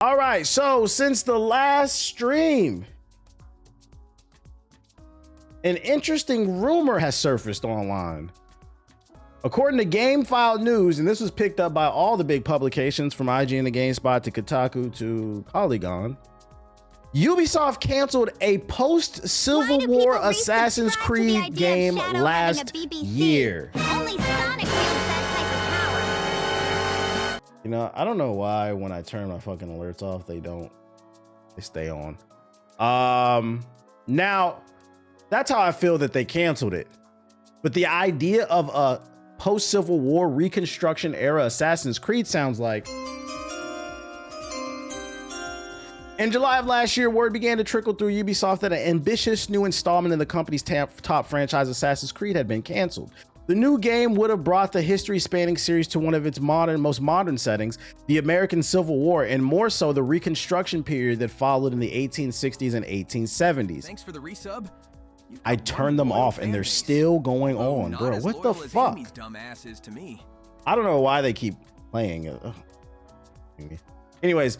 All right, so since the last stream, an interesting rumor has surfaced online. According to GameFile News, and this was picked up by all the big publications from IGN to GameSpot to Kotaku to Polygon, Ubisoft canceled a post-Civil War Assassin's Creed game last year. Only Sonic wields that type of power. You know, I don't know why when I turn my fucking alerts off, they stay on. Now, that's how I feel that they canceled it. But the idea of a post-Civil War Reconstruction era Assassin's Creed sounds like... In July of last year, word began to trickle through Ubisoft that an ambitious new installment in the company's top franchise, Assassin's Creed, had been canceled. The new game would have brought the history-spanning series to one of its most modern settings, the American Civil War, and more so the Reconstruction period that followed in the 1860s and 1870s. Thanks for the resub. I turned them off and they're still going on, bro. What the fuck? I don't know why they keep playing it. Anyways,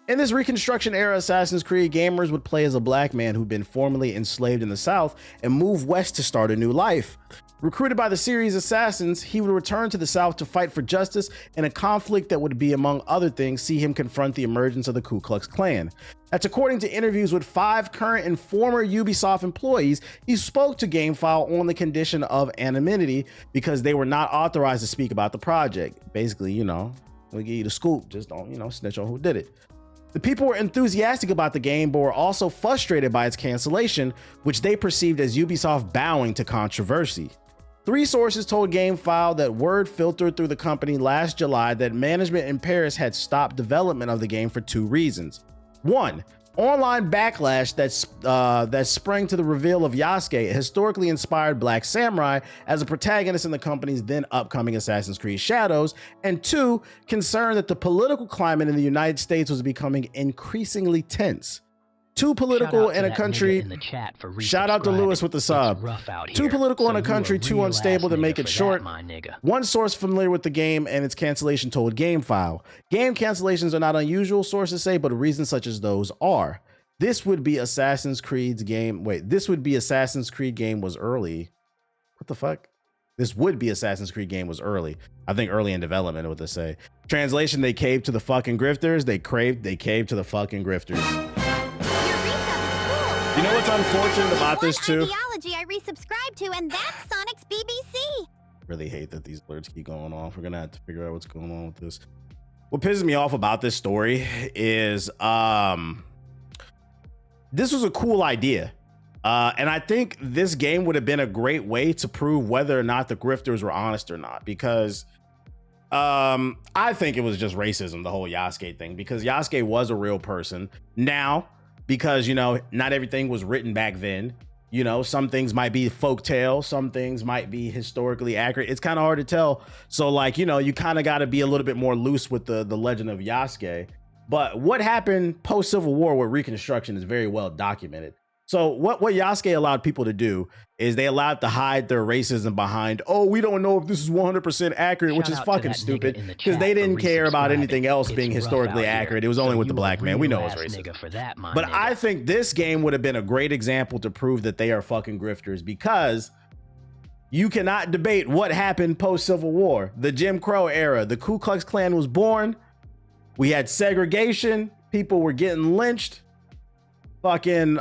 in this Reconstruction era Assassin's Creed, gamers would play as a black man who'd been formerly enslaved in the South and move west to start a new life. Recruited by the series assassins, he would return to the South to fight for justice in a conflict that would be, among other things, see him confront the emergence of the Ku Klux Klan. That's according to interviews with 5 current and former Ubisoft employees. He spoke to GameFile on the condition of anonymity because they were not authorized to speak about the project. Basically, you know, we'll give you the scoop, just don't, you know, snitch on who did it. The people were enthusiastic about the game, but were also frustrated by its cancellation, which they perceived as Ubisoft bowing to controversy. 3 sources told GameFile that word filtered through the company last July that management in Paris had stopped development of the game for 2 reasons. 1, online backlash that sprang to the reveal of Yasuke, a historically inspired black samurai, as a protagonist in the company's then upcoming Assassin's Creed Shadows, and 2, concern that the political climate in the United States was becoming increasingly tense. Too political in a country. Shout out to Lewis with the sub. Too political in a country, too unstable to make it short. One source familiar with the game and its cancellation told GameFile. Game cancellations are not unusual, sources say, but reasons such as those are. This would be Assassin's Creed's game. Wait, this would be Assassin's Creed game was early. What the fuck? This would be Assassin's Creed game was early. I think early in development, what they say. Translation, they caved to the fucking grifters. They caved to the fucking grifters. You know what's unfortunate about this too? Ideology I resubscribe to, and that's Sonic's BBC. Really hate that these alerts keep going off. We're gonna have to figure out what's going on with this. What pisses me off about this story is this was a cool idea. And I think this game would have been a great way to prove whether or not the grifters were honest or not, because I think it was just racism, the whole Yasuke thing, because Yasuke was a real person. Now, because, you know, not everything was written back then. You know, some things might be folktale, some things might be historically accurate. It's kind of hard to tell. So, like, you know, you kind of got to be a little bit more loose with the legend of Yasuke. But what happened post-Civil War with Reconstruction is very well documented. So what Yasuke allowed people to do is they allowed to hide their racism behind, oh, we don't know if this is 100% accurate, which is fucking stupid, because they didn't care about anything else being historically accurate. It was only with the black man. We know it's racist. But I think this game would have been a great example to prove that they are fucking grifters, because you cannot debate what happened post-Civil War. The Jim Crow era, the Ku Klux Klan was born. We had segregation. People were getting lynched. Fucking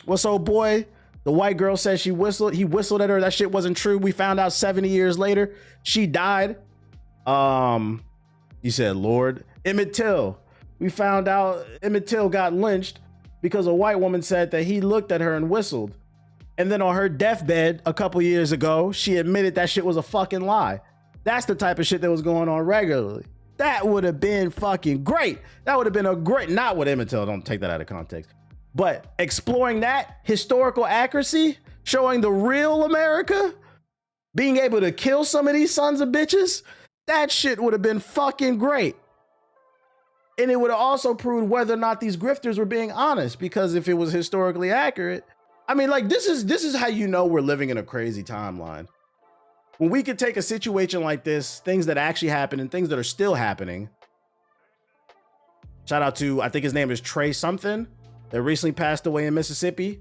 what's old boy, the white girl said he whistled at her, that shit wasn't true. We found out 70 years later she died. You said Lord Emmett Till, we found out Emmett Till got lynched because a white woman said that he looked at her and whistled, and then on her deathbed a couple years ago she admitted that shit was a fucking lie. That's the type of shit that was going on regularly. That would have been fucking great. That would have been a great, not with Emmett Till, don't take that out of context, but exploring that historical accuracy, showing the real America, being able to kill some of these sons of bitches, that shit would have been fucking great. And it would have also proved whether or not these grifters were being honest, because if it was historically accurate, I mean, like, this is how you know we're living in a crazy timeline. When we could take a situation like this, things that actually happened and things that are still happening, Shout out to, I think his name is Trey something, that recently passed away in Mississippi.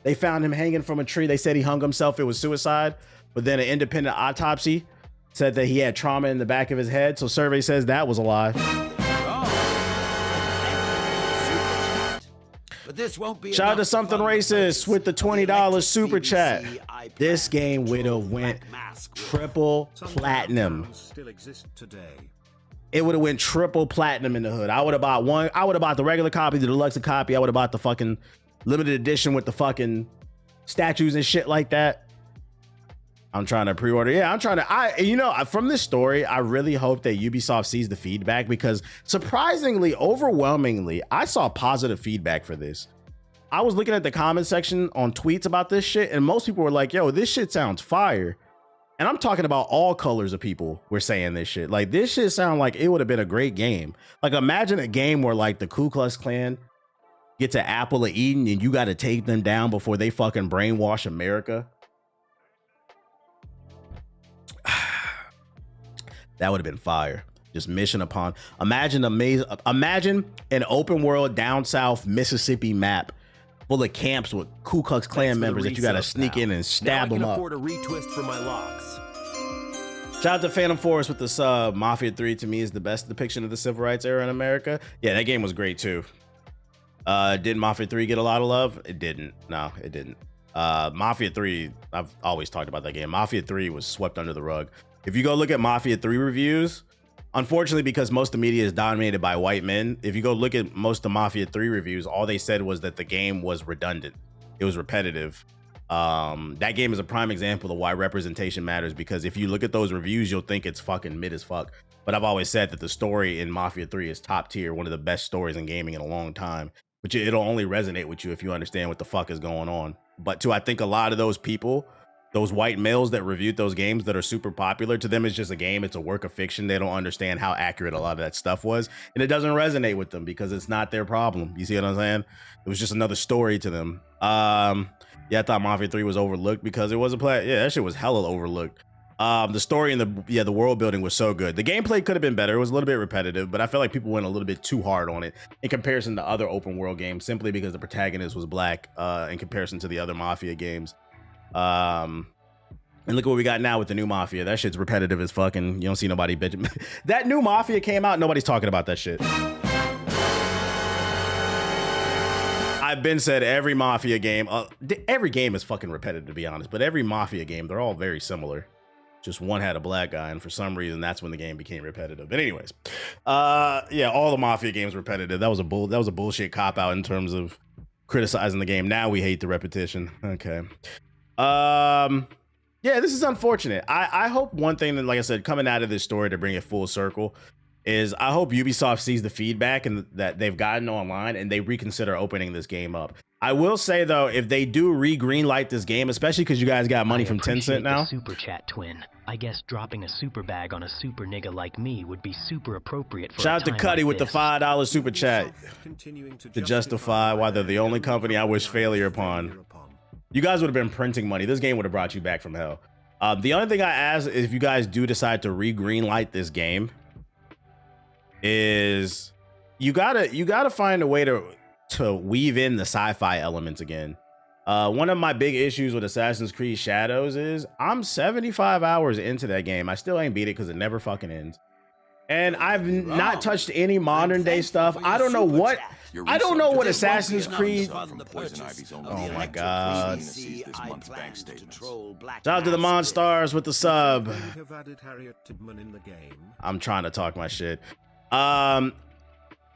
They found him hanging from a tree. They said he hung himself. It was suicide. But then an independent autopsy said that he had trauma in the back of his head. So survey says that was a lie. But this won't be. Shout out to something racist with the $20 super chat. This game would have went triple platinum. Still exist today. It would have went triple platinum in the hood. I would have bought one. I would have bought the regular copy, the deluxe copy. I would have bought the fucking limited edition with the fucking statues and shit like that. I'm trying to pre-order. Yeah, I'm trying to, from this story, I really hope that Ubisoft sees the feedback, because surprisingly, overwhelmingly, I saw positive feedback for this. I was looking at the comment section on tweets about this shit, and most people were like, yo, this shit sounds fire. And I'm talking about all colors of people were saying this shit. Like, this shit sound like it would have been a great game. Like, imagine a game where like the Ku Klux Klan get to Apple of Eden and you got to take them down before they fucking brainwash America. That would have been fire. Just mission upon. Imagine an open world down south Mississippi map full of camps with Ku Klux Klan members that you got to sneak in and stab them up. Afford a retwist for my locks. Shout out to Phantom Force with the sub. Mafia 3 to me is the best depiction of the civil rights era in America. Yeah, that game was great too. Did Mafia 3 get a lot of love? It didn't. No, it didn't. Mafia 3, I've always talked about that game. Mafia 3 was swept under the rug. If you go look at Mafia 3 reviews, unfortunately, because most of the media is dominated by white men, if you go look at most of Mafia 3 reviews, all they said was that the game was redundant. It was repetitive. That game is a prime example of why representation matters, because if you look at those reviews, you'll think it's fucking mid as fuck. But I've always said that the story in Mafia 3 is top tier, one of the best stories in gaming in a long time. But it'll only resonate with you if you understand what the fuck is going on. But to, I think, a lot of those people, those white males that reviewed those games that are super popular, to them it's just a game, it's a work of fiction. They don't understand how accurate a lot of that stuff was, and it doesn't resonate with them because it's not their problem. You see what I'm saying? It was just another story to them. Yeah, I thought Mafia 3 was overlooked because it was a play. Yeah, that shit was hella overlooked. The story and the world building was so good. The gameplay could have been better. It was a little bit repetitive, but I felt like people went a little bit too hard on it in comparison to other open world games, simply because the protagonist was black in comparison to the other Mafia games. And look at what we got now with the new Mafia. That shit's repetitive as fucking. You don't see nobody bitching. That new Mafia came out, nobody's talking about that shit. I've been said every Mafia game, every game is fucking repetitive, to be honest, but every Mafia game, they're all very similar. Just one had a black guy, and for some reason that's when the game became repetitive. But anyways, yeah, all the Mafia games repetitive. That was a bullshit cop out in terms of criticizing the game. Now we hate the repetition. Okay. Yeah, this is unfortunate. I hope one thing that, like I said, coming out of this story to bring it full circle, is I hope Ubisoft sees the feedback and that they've gotten online and they reconsider opening this game up. I will say though, if they do greenlight this game, especially because you guys got money from Tencent now. Super chat twin. I guess dropping a super bag on a super nigga like me would be super appropriate for Shout out to Cuddy with the $5 super chat To justify why they're the only company I wish failure upon. You guys would have been printing money. This game would have brought you back from hell. The only thing I ask is, if you guys do decide to greenlight this game, is you gotta find a way to weave in the sci-fi elements again. One of my big issues with Assassin's Creed Shadows is I'm 75 hours into that game. I still ain't beat it because it never fucking ends. And I've not touched any modern day stuff. I don't know what Assassin's Creed. Oh my god. Shout out to the Monstars with the sub. I'm trying to talk my shit.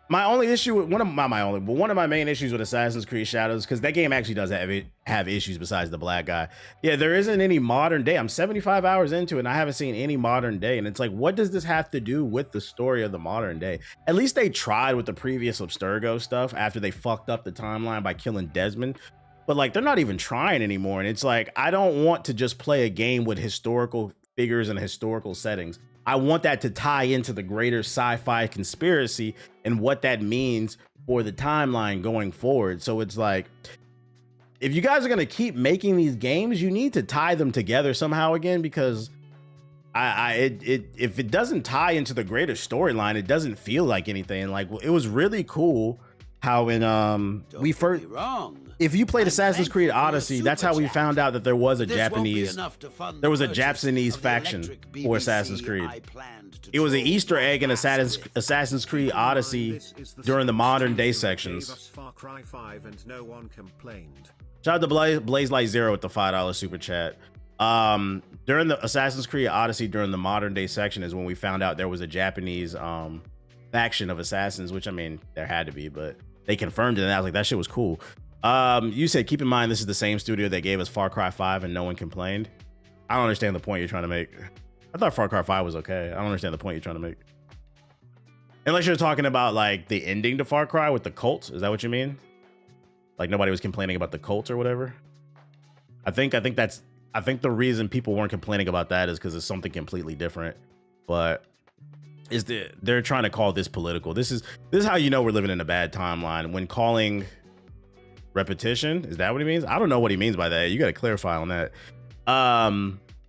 My only issue with one of my main issues with Assassin's Creed Shadows, because that game actually does have issues besides the black guy. Yeah, there isn't any modern day. I'm 75 hours into it and I haven't seen any modern day. And it's like, what does this have to do with the story of the modern day? At least they tried with the previous Abstergo stuff after they fucked up the timeline by killing Desmond. But like, they're not even trying anymore. And it's like, I don't want to just play a game with historical figures and historical settings. I want that to tie into the greater sci-fi conspiracy and what that means for the timeline going forward. So it's like, if you guys are going to keep making these games, you need to tie them together somehow again, because if it doesn't tie into the greater storyline, it doesn't feel like anything. Like, it was really cool how in we first, if you played Assassin's Creed Odyssey, that's how we found out that there was a Japanese faction for Assassin's Creed. It was an Easter egg in Assassin's Creed Odyssey during the modern day sections. Shout out to Blaze Light Zero with the $5 super chat. During the Assassin's Creed Odyssey, during the modern day section, is when we found out there was a Japanese faction of assassins, which, I mean, there had to be, but they confirmed it, and I was like, that shit was cool. You said, keep in mind, this is the same studio that gave us Far Cry 5 and no one complained. I don't understand the point you're trying to make. I thought Far Cry 5 was okay. I don't understand the point you're trying to make. Unless you're talking about like the ending to Far Cry with the cult. Is that what you mean? Like nobody was complaining about the cult or whatever? I think the reason people weren't complaining about that is because it's something completely different. But they're trying to call this political. This is how you know we're living in a bad timeline. When calling repetition, is that what he means? I don't know what he means by that. You got to clarify on that.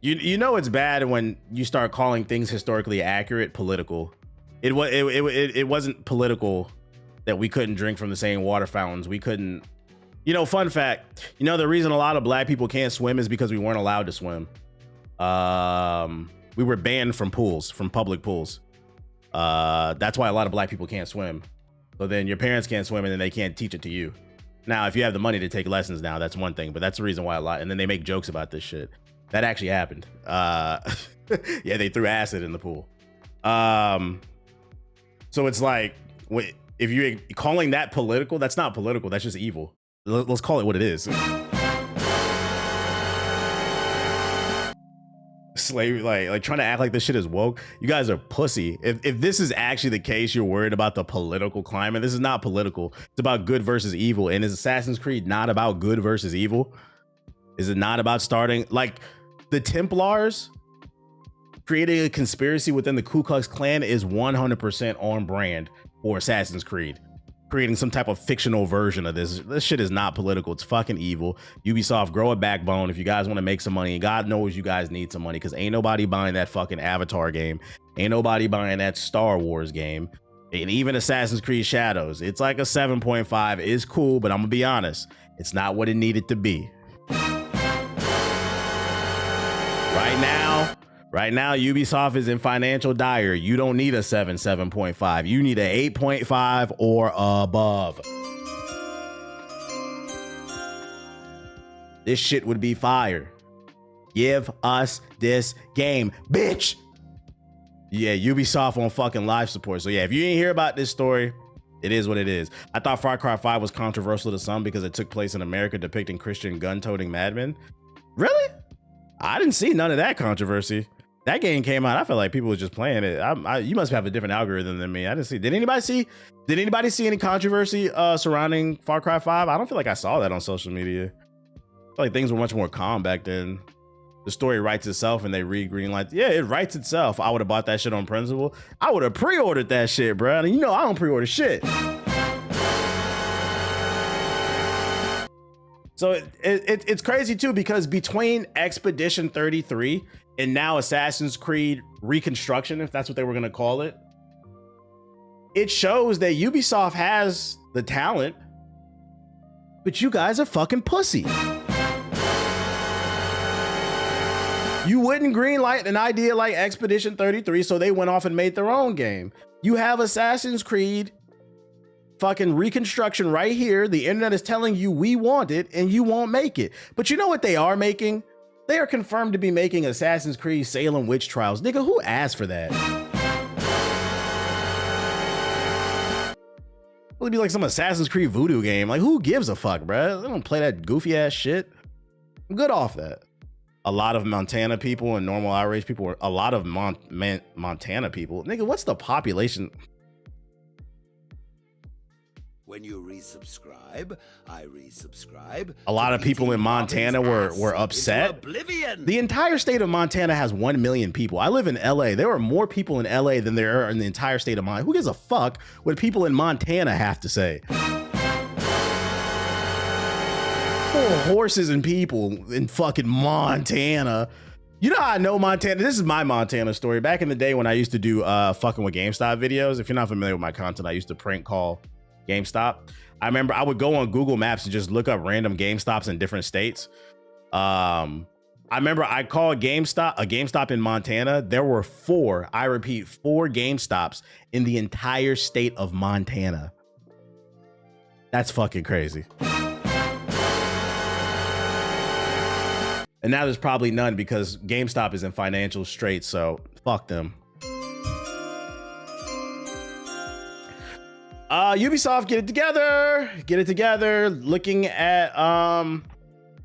You know it's bad when you start calling things historically accurate political. It wasn't political that we couldn't drink from the same water fountains. We couldn't. You know, fun fact, you know, the reason a lot of black people can't swim is because we weren't allowed to swim. We were banned from pools, from public pools. That's why a lot of black people can't swim. So then your parents can't swim and then they can't teach it to you. Now, if you have the money to take lessons now, that's one thing, but that's the reason why a lot, and then they make jokes about this shit. That actually happened. Yeah, they threw acid in the pool. So it's like, if you're calling that political, that's not political, that's just evil. Let's call it what it is. Slavery, like trying to act like this shit is woke. You guys are pussy. If this is actually the case, you're worried about the political climate. This is not political. It's about good versus evil. And is Assassin's Creed not about good versus evil? Is it not about starting like the Templars creating a conspiracy within the Ku Klux Klan is 100% on brand for Assassin's Creed. Creating some type of fictional version of this. This shit is not political. It's fucking evil. Ubisoft, grow a backbone if you guys want to make some money. God knows you guys need some money because ain't nobody buying that fucking Avatar game. Ain't nobody buying that Star Wars game. And even Assassin's Creed Shadows. It's like a 7.5. It's cool, but I'm gonna be honest. It's not what it needed to be. Right now, Ubisoft is in financial dire. You don't need a 7.5. You need an 8.5 or above. This shit would be fire. Give us this game, bitch. Yeah, Ubisoft on fucking live support. So yeah, if you didn't hear about this story, it is what it is. I thought Far Cry 5 was controversial to some because it took place in America depicting Christian gun-toting madmen. Really? I didn't see none of that controversy. That game came out, I felt like people was just playing it. You must have a different algorithm than me. I didn't see. Did anybody see any controversy surrounding Far Cry 5? I don't feel like I saw that on social media. I feel like things were much more calm back then. The story writes itself and they read green lights. Yeah, it writes itself. I would have bought that shit on principle. I would have pre-ordered that shit, bro. And you know I don't pre-order shit. So it's crazy too, because between Expedition 33 and now Assassin's Creed Reconstruction, if that's what they were gonna call it, it shows that Ubisoft has the talent, but you guys are fucking pussy. You wouldn't greenlight an idea like Expedition 33, so they went off and made their own game. You have Assassin's Creed fucking Reconstruction right here. The internet is telling you we want it and you won't make it. But you know what they are making? They are confirmed to be making Assassin's Creed Salem Witch Trials. Nigga, who asked for that? It'll be like some Assassin's Creed voodoo game. Like, who gives a fuck, bruh? They don't play that goofy ass shit. I'm good off that. A lot of Montana people and normal outrage people a lot of Montana people. Nigga, what's the population? When you resubscribe, I resubscribe. A lot of people in Montana were upset. The entire state of Montana has 1 million people. I live in LA. There are more people in LA than there are in the entire state of Montana. Who gives a fuck what people in Montana have to say? Poor horses and people in fucking Montana. You know how I know Montana? This is my Montana story. Back in the day when I used to do fucking with GameStop videos, if you're not familiar with my content, I used to prank call GameStop. I remember I would go on Google Maps and just look up random GameStops in different states. I remember I called a GameStop in Montana. There were 4, I repeat, 4 GameStops in the entire state of Montana. That's fucking crazy. And now there's probably none because GameStop is in financial straits, so fuck them. Ubisoft, get it together. Get it together. Looking at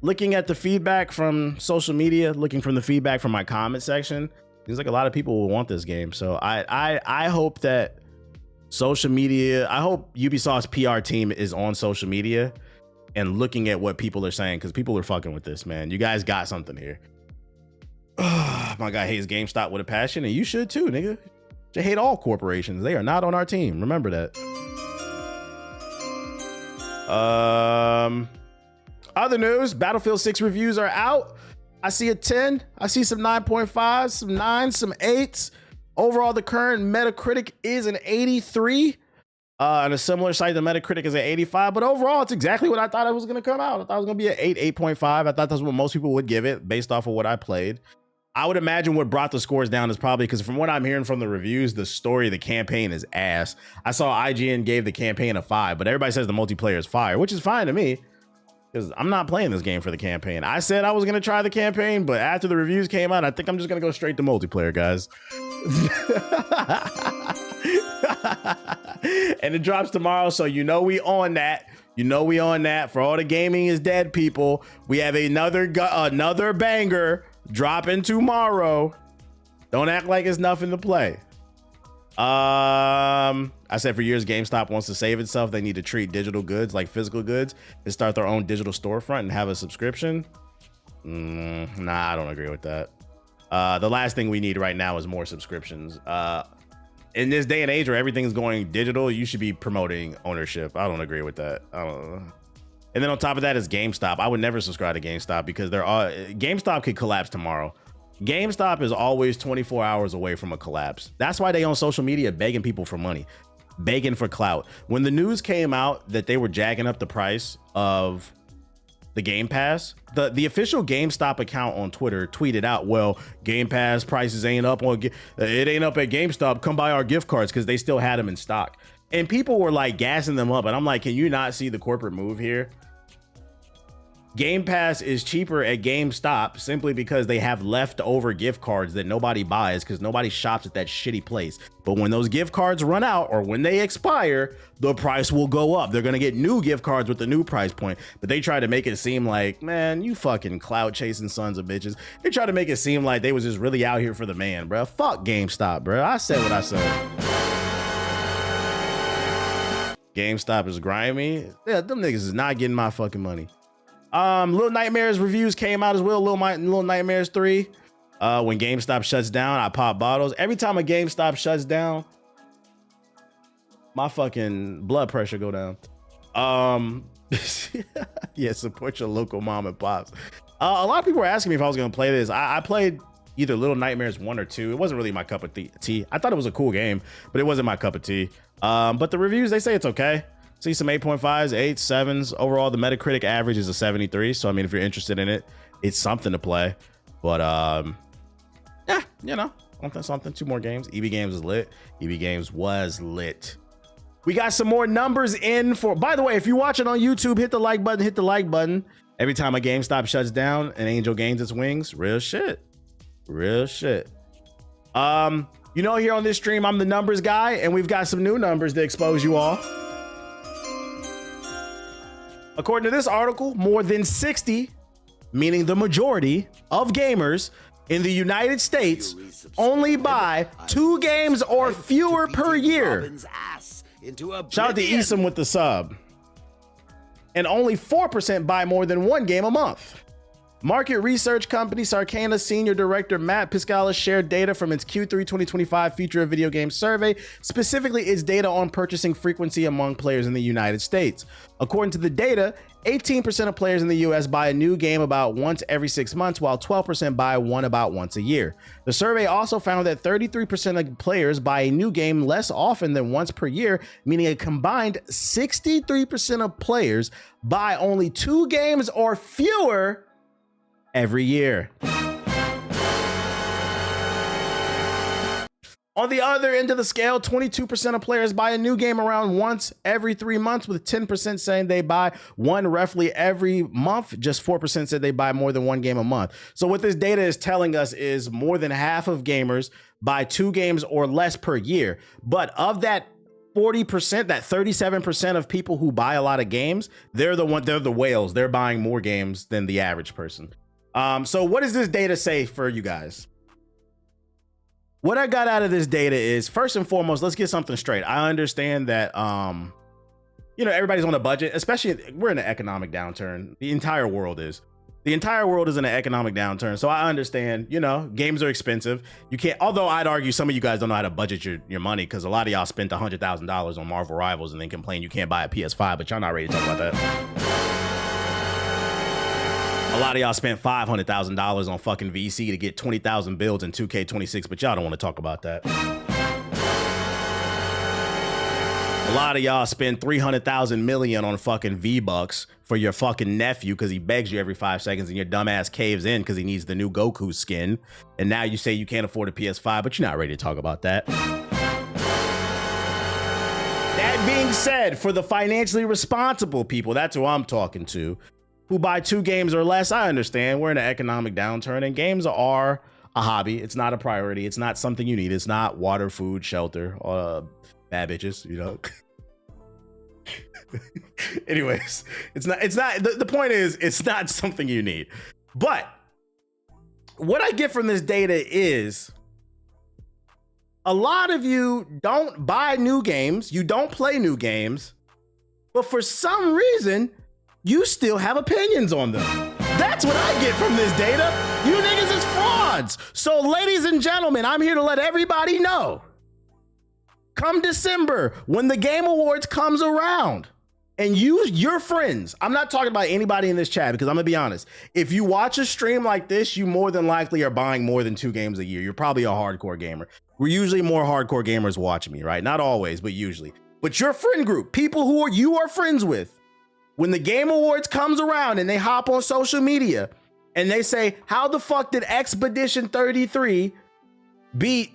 the feedback from social media, looking from the feedback from my comment section. Seems like a lot of people will want this game. So I hope that social media, I hope Ubisoft's PR team is on social media and looking at what people are saying, because people are fucking with this, man. You guys got something here. My guy hates GameStop with a passion, and you should too, nigga. You hate all corporations. They are not on our team. Remember that. Other news, Battlefield 6 reviews are out. I see a 10. I see some 9.5s, some 9s, some 8s. Overall, the current Metacritic is an 83. On a similar site, the Metacritic is an 85, but overall, it's exactly what I thought it was going to come out. I thought it was going to be an 8, 8.5. I thought that's what most people would give it based off of what I played. I would imagine what brought the scores down is probably because from what I'm hearing from the reviews, the story, the campaign is ass. I saw IGN gave the campaign a 5, but everybody says the multiplayer is fire, which is fine to me because I'm not playing this game for the campaign. I said I was going to try the campaign, but after the reviews came out, I think I'm just going to go straight to multiplayer, guys. And it drops tomorrow, so you know we on that. You know we on that. For all the gaming is dead people, we have another banger dropping tomorrow. Don't act like it's nothing to play. I said for years GameStop wants to save itself. They need to treat digital goods like physical goods and start their own digital storefront and have a subscription. Nah, I don't agree with that. The last thing we need right now is more subscriptions. In this day and age where everything's going digital, you should be promoting ownership. I don't agree with that. I don't know. And then on top of that is GameStop. I would never subscribe to GameStop because GameStop could collapse tomorrow. GameStop is always 24 hours away from a collapse. That's why they on social media begging people for money, begging for clout. When the news came out that they were jacking up the price of the Game Pass, the official GameStop account on Twitter tweeted out, well, Game Pass prices ain't up it ain't up at GameStop. Come buy our gift cards, because they still had them in stock. And people were like gassing them up. And I'm like, can you not see the corporate move here? Game Pass is cheaper at GameStop simply because they have leftover gift cards that nobody buys because nobody shops at that shitty place. But when those gift cards run out or when they expire, the price will go up. They're going to get new gift cards with the new price point. But they try to make it seem like, man, you fucking clout chasing sons of bitches. They try to make it seem like they was just really out here for the man, bro. Fuck GameStop, bro. I said what I said. GameStop is grimy. Yeah, them niggas is not getting my fucking money. Little Nightmares reviews came out as well. Little Nightmares 3. When GameStop shuts down, I pop bottles. Every time a GameStop shuts down, my fucking blood pressure go down. Yeah, support your local mom and pops. A lot of people were asking me if I was gonna play this. I played either Little Nightmares 1 or 2. It wasn't really my cup of tea. I thought it was a cool game, but it wasn't my cup of tea. But the reviews, they say it's okay. See some 8.5s, 8s, 7s. Overall, the Metacritic average is a 73. So, I mean, if you're interested in it, it's something to play. But, yeah, you know, something. 2 more games. EB Games is lit. EB Games was lit. We got some more numbers in for... By the way, if you're watching on YouTube, hit the like button. Hit the like button. Every time a GameStop shuts down, an angel gains its wings. Real shit. Real shit. You know, here on this stream, I'm the numbers guy, and we've got some new numbers to expose you all. According to this article, more than 60, meaning the majority of gamers in the United States only buy 2 games or fewer per year. Shout out to Esom with the sub. And only 4% buy more than 1 game a month. Market research company Sarcana senior director Matt Piscala shared data from its Q3 2025 Future of Video Games survey, specifically its data on purchasing frequency among players in the United States. According to the data, 18% of players in the US buy a new game about once every 6 months, while 12% buy one about once a year. The survey also found that 33% of players buy a new game less often than once per year, meaning a combined 63% of players buy only 2 games or fewer every year. On the other end of the scale, 22% of players buy a new game around once every 3 months, with 10% saying they buy one roughly every month. Just 4% said they buy more than one game a month. So what this data is telling us is more than half of gamers buy 2 games or less per year. But of that 40%, that 37% of people who buy a lot of games, they're the whales. They're buying more games than the average person. So what does this data say for you guys? What I got out of this data is, first and foremost, let's get something straight. I understand that, you know, everybody's on a budget, especially we're in an economic downturn. The entire world is. The entire world is in an economic downturn. So I understand, you know, games are expensive. You can't, although I'd argue some of you guys don't know how to budget your money, because a lot of y'all spent $100,000 on Marvel Rivals and then complain you can't buy a PS5, but y'all not ready to talk about that. A lot of y'all spent $500,000 on fucking VC to get 20,000 builds in 2K26, but y'all don't want to talk about that. A lot of y'all spend 300,000 million on fucking V-Bucks for your fucking nephew because he begs you every 5 seconds and your dumbass caves in because he needs the new Goku skin. And now you say you can't afford a PS5, but you're not ready to talk about that. That being said, for the financially responsible people, that's who I'm talking to, who buy 2 games or less, I understand we're in an economic downturn and games are a hobby. It's not a priority. It's not something you need. It's not water, food, shelter, bad bitches, you know. Anyways, it's not the point is it's not something you need. But what I get from this data is a lot of you don't buy new games, you don't play new games, but for some reason you still have opinions on them. That's what I get from this data. You niggas is frauds. So ladies and gentlemen, I'm here to let everybody know, come December, when the Game Awards comes around and your friends, I'm not talking about anybody in this chat because I'm gonna be honest, if you watch a stream like this, you more than likely are buying more than 2 games a year. You're probably a hardcore gamer. We're usually more hardcore gamers watch me, right? Not always, but usually. But your friend group, people who you are friends with, when the Game Awards comes around and they hop on social media and they say, how the fuck did Expedition 33 beat,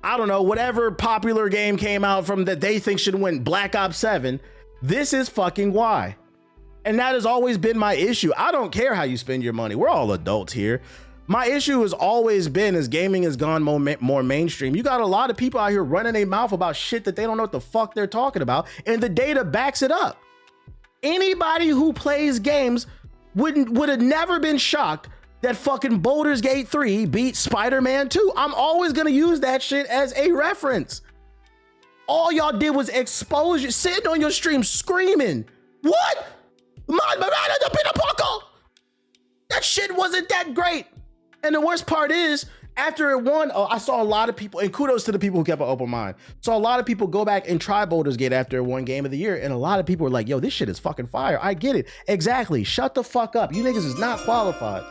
I don't know, whatever popular game came out from that they think should win, Black Ops 7, this is fucking why. And that has always been my issue. I don't care how you spend your money. We're all adults here. My issue has always been, as gaming has gone more mainstream, you got a lot of people out here running their mouth about shit that they don't know what the fuck they're talking about, and the data backs it up. Anybody who plays games would have never been shocked that fucking Baldur's Gate 3 beat Spider-Man 2. I'm always gonna use that shit as a reference. All y'all did was expose you, sitting on your stream screaming, what? That shit wasn't that great. And the worst part is, after it won, I saw a lot of people, and kudos to the people who kept an open mind. Saw a lot of people go back and try Baldur's Gate after it won Game of the Year, and a lot of people were like, yo, this shit is fucking fire. I get it. Exactly. Shut the fuck up. You niggas is not qualified.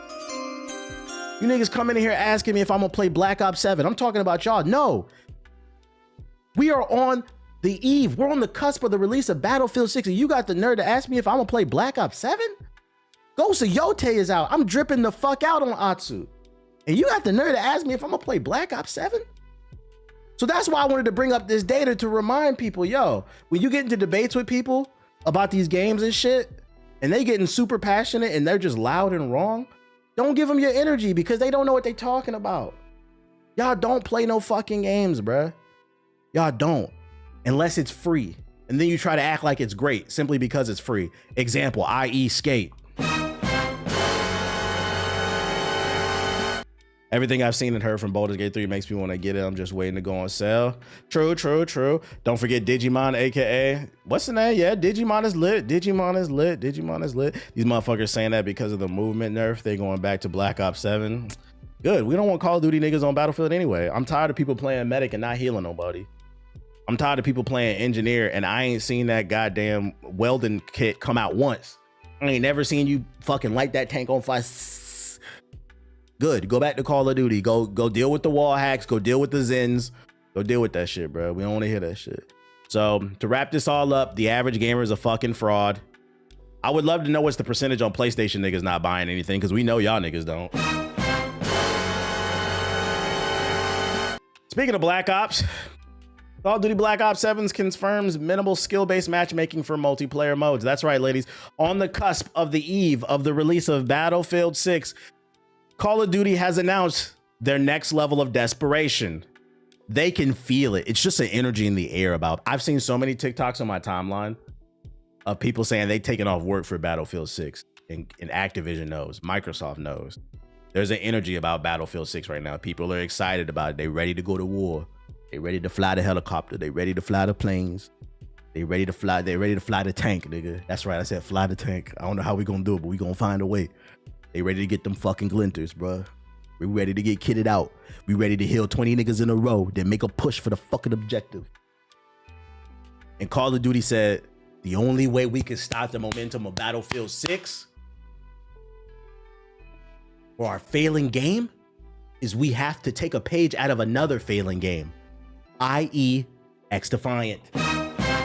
You niggas come in here asking me if I'm gonna play Black Ops 7. I'm talking about y'all. No. We are on the eve. We're on the cusp of the release of Battlefield 6, and you got the nerve to ask me if I'm gonna play Black Ops 7? Ghost of Yote is out. I'm dripping the fuck out on Atsu. And you got the nerve to ask me if I'm gonna play Black Ops 7? So that's why I wanted to bring up this data to remind people, yo, when you get into debates with people about these games and shit, and they getting super passionate and they're just loud and wrong, don't give them your energy because they don't know what they're talking about. Y'all don't play no fucking games, bruh. Y'all don't, unless it's free. And then you try to act like it's great simply because it's free. Example, i.e. Skate. Everything I've seen and heard from Baldur's Gate 3 makes me want to get it. I'm just waiting to go on sale. True. Don't forget Digimon, aka what's the name? Yeah, Digimon is lit. These motherfuckers saying that because of the movement nerf. They going back to Black Ops 7. Good. We don't want Call of Duty niggas on Battlefield anyway. I'm tired of people playing medic and not healing nobody. I'm tired of people playing engineer and I ain't seen that goddamn welding kit come out once. I ain't never seen you fucking light that tank on fire. Good. Go back to Call of Duty. Go deal with the wall hacks. Go deal with the Zens. Go deal with that shit, bro. We don't want to hear that shit. So to wrap this all up, the average gamer is a fucking fraud. I would love to know what's the percentage on PlayStation niggas not buying anything, because we know y'all niggas don't. Speaking of Black Ops, Call of Duty Black Ops 7 confirms minimal skill-based matchmaking for multiplayer modes. That's right, ladies. On the cusp of the eve of the release of Battlefield 6, Call of Duty has announced their next level of desperation. They can feel it. It's just an energy in the air about. I've seen so many TikToks on my timeline of people saying they taken off work for Battlefield 6, and Activision knows, Microsoft knows. There's an energy about Battlefield 6 right now. People are excited about it. They ready to go to war. They ready to fly the helicopter. They ready to fly the planes. They ready to fly the tank, nigga. That's right. I said fly the tank. I don't know how we gonna do it, but we gonna find a way. They ready to get them fucking glinters, bro. We ready to get kitted out. We ready to heal 20 niggas in a row, then make a push for the fucking objective. And Call of Duty said, the only way we can stop the momentum of Battlefield 6 for our failing game is we have to take a page out of another failing game, i.e. X-Defiant.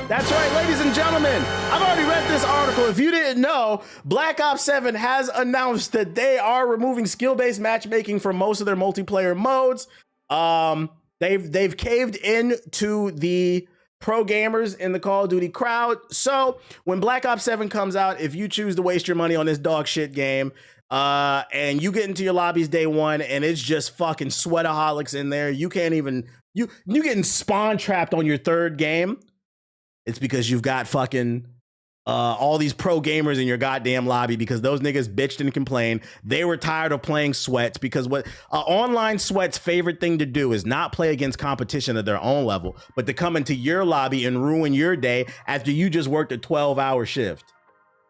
That's right, ladies and gentlemen. I've already read this article. If you didn't know, Black Ops 7 has announced that they are removing skill-based matchmaking from most of their multiplayer modes. They've caved in to the pro gamers in the Call of Duty crowd. So when Black Ops 7 comes out, if you choose to waste your money on this dog shit game, and you get into your lobbies day one and it's just fucking sweataholics in there, you can't even, you getting spawn trapped on your third game. It's because you've got fucking all these pro gamers in your goddamn lobby, because those niggas bitched and complained. They were tired of playing sweats, because what online sweats' favorite thing to do is not play against competition at their own level, but to come into your lobby and ruin your day after you just worked a 12-hour shift.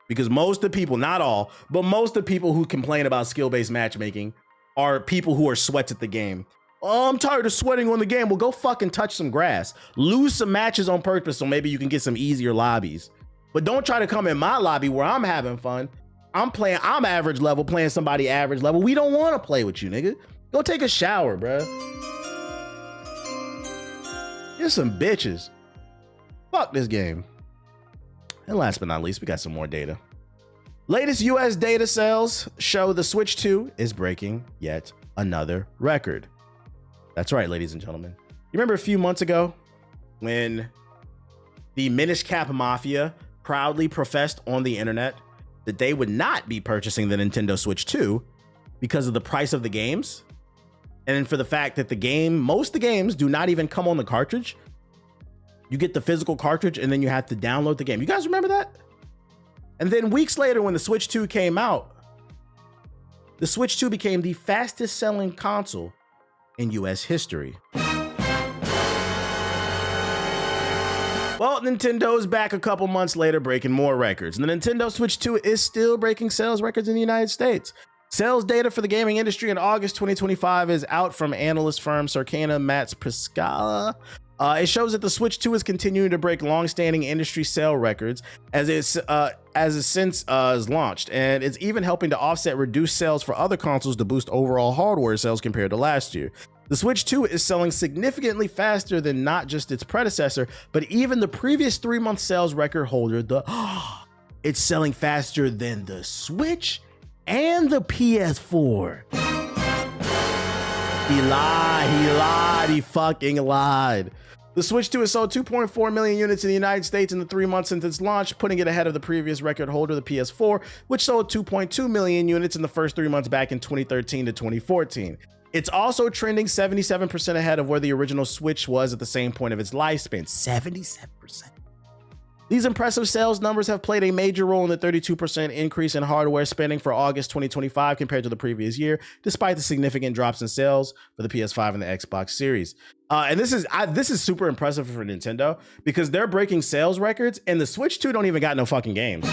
Because most of the people, not all, but most of the people who complain about skill-based matchmaking are people who are sweats at the game. Oh, I'm tired of sweating on the game. Well, go fucking touch some grass. Lose some matches on purpose so maybe you can get some easier lobbies. But don't try to come in my lobby where I'm having fun. I'm average level, playing somebody average level. We don't want to play with you, nigga. Go take a shower, bro. You're some bitches. Fuck this game. And last but not least, we got some more data. Latest US data sales show the Switch 2 is breaking yet another record. That's right, ladies and gentlemen. You remember a few months ago when the Minish Cap Mafia proudly professed on the internet that they would not be purchasing the Nintendo Switch 2 because of the price of the games? And then for the fact that most of the games do not even come on the cartridge. You get the physical cartridge and then you have to download the game. You guys remember that? And then weeks later, when the Switch 2 came out, the Switch 2 became the fastest selling console in US history. Well, Nintendo's back a couple months later breaking more records. And the Nintendo Switch 2 is still breaking sales records in the United States. Sales data for the gaming industry in August 2025 is out from analyst firm Circana Matts Priscala. It shows that the Switch 2 is continuing to break long-standing industry sale records as it since is launched, and it's even helping to offset reduced sales for other consoles to boost overall hardware sales compared to last year. The Switch 2 is selling significantly faster than not just its predecessor, but even the previous 3-month sales record holder. It's selling faster than the Switch and the PS4. He lied, he fucking lied. The Switch 2 has sold 2.4 million units in the United States in the 3 months since its launch, putting it ahead of the previous record holder, the PS4, which sold 2.2 million units in the first 3 months back in 2013 to 2014. It's also trending 77% ahead of where the original Switch was at the same point of its lifespan. 77%. These impressive sales numbers have played a major role in the 32% increase in hardware spending for August 2025 compared to the previous year, despite the significant drops in sales for the PS5 and the Xbox Series. And this is super impressive for Nintendo because they're breaking sales records, and the Switch 2 don't even got no fucking games.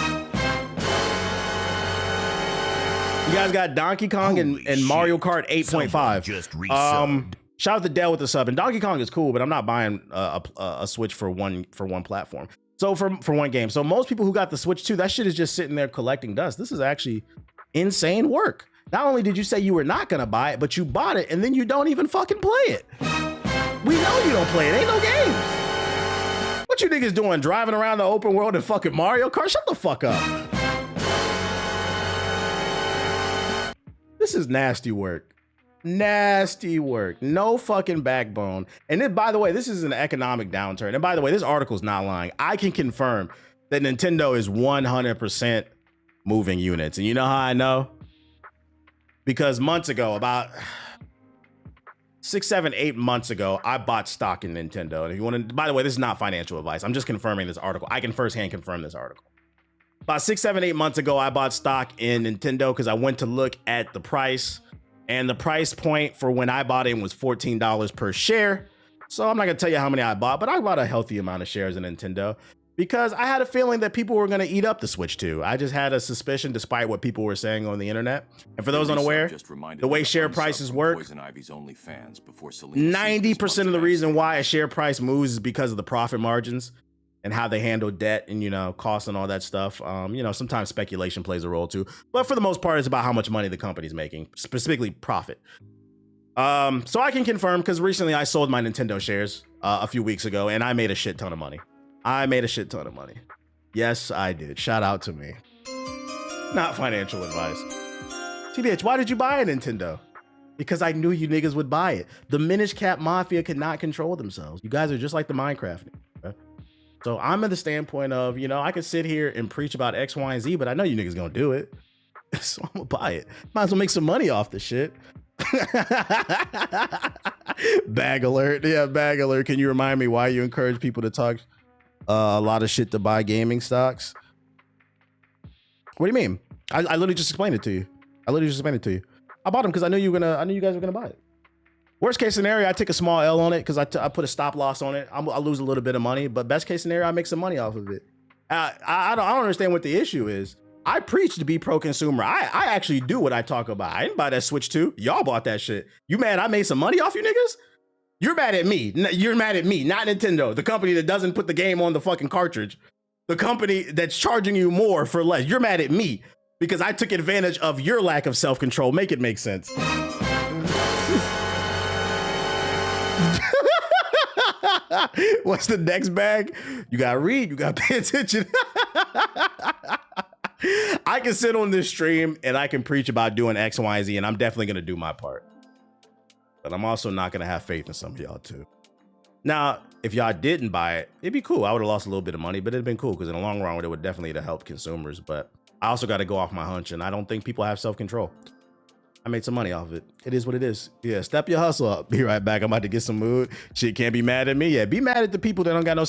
You guys got Donkey Kong and Mario Kart 8.5. Just resubbed. Shout out to Dell with the sub. And Donkey Kong is cool, but I'm not buying a Switch for one platform. So for one game. So most people who got the Switch 2, that shit is just sitting there collecting dust. This is actually insane work. Not only did you say you were not gonna buy it, but you bought it and then you don't even fucking play it. We know you don't play it. Ain't no games. What you niggas doing? Driving around the open world in fucking Mario Kart? Shut the fuck up. This is nasty work. Nasty work. No fucking backbone. And then, by the way, this is an economic downturn. And by the way, this article's not lying. I can confirm that Nintendo is 100% moving units. And you know how I know? Because months ago, about 6, 7, 8 months ago, I bought stock in Nintendo. And if you want to, by the way, this is not financial advice. I'm just confirming this article. I can firsthand confirm this article. About 6, 7, 8 months ago, I bought stock in Nintendo because I went to look at the price. And the price point for when I bought it was $14 per share. So I'm not gonna tell you how many I bought, but I bought a healthy amount of shares in Nintendo because I had a feeling that people were gonna eat up the Switch 2. I just had a suspicion despite what people were saying on the internet. And for those unaware, the way share prices work, 90% of the reason why a share price moves is because of the profit margins and how they handle debt and, you know, costs and all that stuff. You know, sometimes speculation plays a role too, but for the most part, it's about how much money the company's making, specifically profit. So I can confirm because recently I sold my Nintendo shares a few weeks ago and I made a shit ton of money. Yes, I did. Shout out to me. Not financial advice. TBH, why did you buy a Nintendo? Because I knew you niggas would buy it. The Minish Cap Mafia could not control themselves. You guys are just like the Minecraft. So I'm at the standpoint of, you know, I could sit here and preach about X, Y, and Z, but I know you niggas gonna do it. So I'm gonna buy it. Might as well make some money off the shit. Bag alert. Yeah, bag alert. Can you remind me why you encourage people to talk a lot of shit to buy gaming stocks? What do you mean? I literally just explained it to you. I bought them because I knew you guys were gonna buy it. Worst case scenario, I take a small L on it because I put a stop loss on it. I'll lose a little bit of money, but best case scenario, I make some money off of it. I don't understand what the issue is. I preach to be pro-consumer. I actually do what I talk about. I didn't buy that Switch 2. Y'all bought that shit. You mad I made some money off you niggas? You're mad at me. You're mad at me, not Nintendo, the company that doesn't put the game on the fucking cartridge. The company that's charging you more for less. You're mad at me because I took advantage of your lack of self-control. Make it make sense. What's the next bag? You gotta read, you gotta pay attention. I can sit on this stream and I can preach about doing X, Y, and Z, and I'm definitely gonna do my part. But I'm also not gonna have faith in some of y'all too. Now, if y'all didn't buy it, it'd be cool. I would have lost a little bit of money, but it'd been cool because in the long run, it would definitely have helped consumers. But I also got to go off my hunch, and I don't think people have self-control. I made some money off of it. It is what it is. Yeah, step your hustle up. Be right back. I'm about to get some mood. Shit, can't be mad at me. Yeah, be mad at the people that don't got no